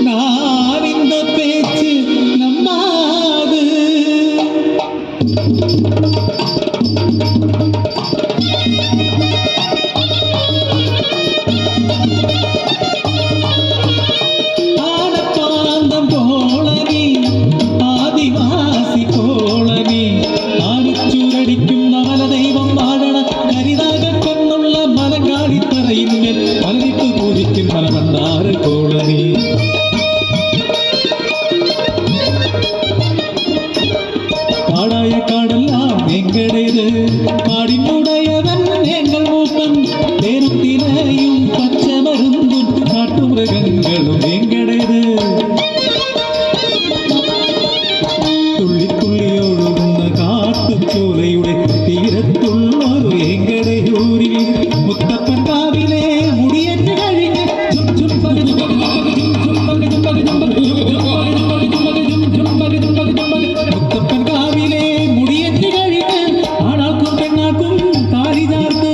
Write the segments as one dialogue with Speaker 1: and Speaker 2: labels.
Speaker 1: நான் இந்த பேச்சு நம்மாது. ஆனப்பாந்தம் போலனி ஆதிவாசி கோளனி ஆடிச்சூரடிக்கும் நவல தெய்வம் வாழണ കരിതാക കണ്ണുള്ള മലങ്കാടിത്തറയിന്മേൽ മലനിട്ട് പൂജിക്കും മലമണ്ണാറ് കോളനി. കാടായ കാടെല്ലാം എങ്കടേത് കാടിനുടയവൻ എങ്ങൾ മൂപ്പൻ തേരുത്തിലയും പച്ചമരുന്നും കാട്ടുമൃഗങ്ങളും എങ്കടേത്. തുള്ളിത്തുള്ളിയൊഴുകുന്ന കാട്ടുചോലയുടെ തീരത്തുള്ളൊരു എങ്കടയൂരിൽ മുത്തപ്പൻ കാവിലെ മുടിയേറ്റ് കഴിഞ്ഞ് മുത്തപ്പൻ കാവിലെ മുടിയേറ്റ് കഴിഞ്ഞ് ആണാൾക്കും പെണ്ണാൾക്കും താലി ചാർത്ത്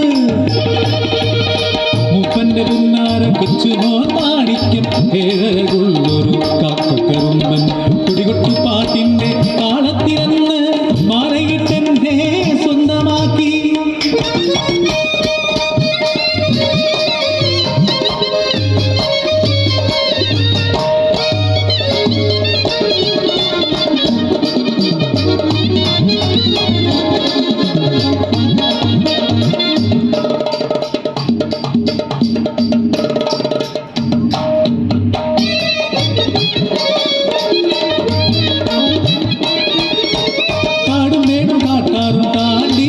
Speaker 1: മൂപ്പന്റെ പുന്നാര കൊച്ചുമോ മാണിക്യം ഏഴകുള്ളൊരു കാക്കക്കറുമ്പൻ കുടികൊട്ടു പാട്ടിന്റെ താളത്തിലെന്ന് മാറയിട്ടെന്നെ സ്വന്തമാക്കി. കാടും മേടും കാട്ടാറും താണ്ടി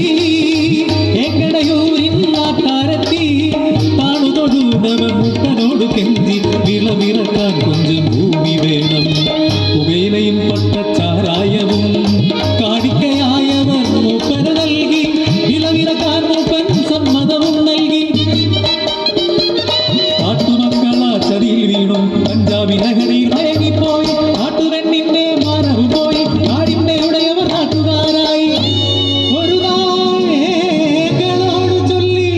Speaker 1: എങ്കടയൂരിൻ നാട്ടാരെത്തി താണു തൊഴുന്നവർ മുട്ടനോട് കെഞ്ചി വിളവിറക്കാൻ കൊഞ്ചം ഭൂമി വേണം. പുകയിലയും പട്ടച്ചാരായവും കാണിക്കയായവർ മൂപ്പന് നൽകി വിളവിറക്കാൻ മൂപ്പൻ സമ്മതവും നൽകി. കാട്ടുമക്കളാ ചതിയിൽ വീണു പഞ്ചാബി ലഹരിയിൽ മയങ്ങിപ്പോയി കാട്ടുപെണ്ണിന്റെ മാനവും പോയി കാടിന്റെ ഉടയവർ നാട്ടുകാരായി. ഒരു നാളോട് ചൊല്ലി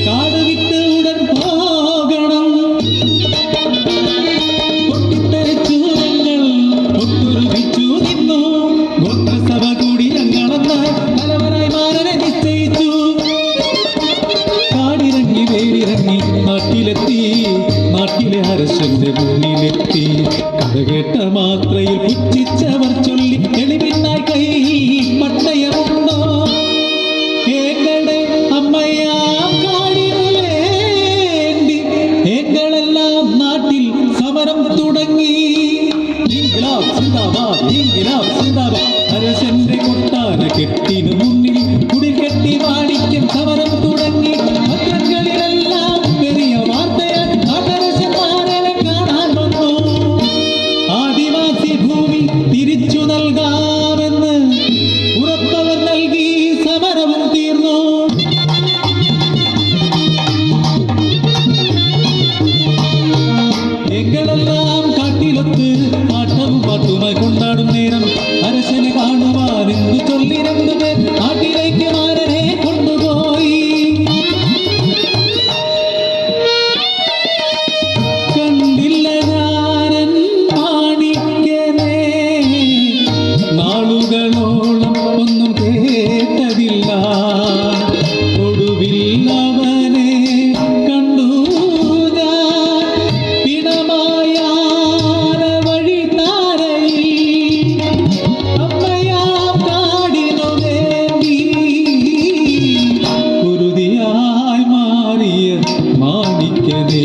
Speaker 1: കാട് വിട്ട് ഉടൻ പോകണം. പൊട്ടിത്തെറിച്ചു ഞങ്ങൾ ഒത്തൊരുമിച്ചു നിന്നു ഗോത്രസഭ കൂടി ഞങ്ങളെന്ന് തലവനായി മാറനെ നിശ്ചയിച്ചു. കാടിറങ്ങി വേരിറങ്ങി നാട്ടിലെത്തി നാട്ടിലെ അരശന്റെ മുന്നിലെത്തി. കഥകേട്ട മാത്രയിൽ പുച്ഛിച്ചവർ ചൊല്ലി എളിപിന്നായി കൈ പട്ടയമുണ്ടോ ഏങ്ങളുടെ അമ്മയാം കാടിനു വേണ്ടി എങ്ങളെല്ലാം നാട്ടിൽ സമരം തുടങ്ങി. ഇൻക്ലാബ് സിന്ദാബാദ് ഇൻക്ലാബ് സിന്ദാബാദ്. അരശന്റെ കൊട്ടാര കെട്ടിനു മുന്നിൽ കുടിൽ കെട്ടി മാണിക്യം സമരം തുടങ്ങി. പത്രങ്ങളിലെല്ലാം പെരിയ വാർത്തയായി നാട്ടരശന്മാരെ കാണാൻ വന്നു. ആദിവാസി ഭൂമി തിരിച്ചു നൽകാമെന്ന് ഉറപ്പവർ നൽകി സമരവും തീർന്നു. എങ്ങളെല്ലാം കാട്ടിലൊത്ത് പാട്ടവും പാട്ടുമായി കൊണ്ടാടും നേരം അരശനെ കാണുവാൻ എന്തു ചൊല്ലി രണ്ടുപേർ നാട്ടിലേക്ക് മാരനെ കൊണ്ടുപോയി. കണ്ടില്ല ഞാനൻ മാണിക്യനെ നാളുകളോളം ഒന്നും കേട്ടതില്ല. ഒടുവിൽ അവനെ കണ്ടു ഞാൻ പിണമായ വഴി താരയിൽ. അമ്മയാം കാടിനു വേണ്ടി കുരുതിയായി മാറിയ മാണിക്യനേ.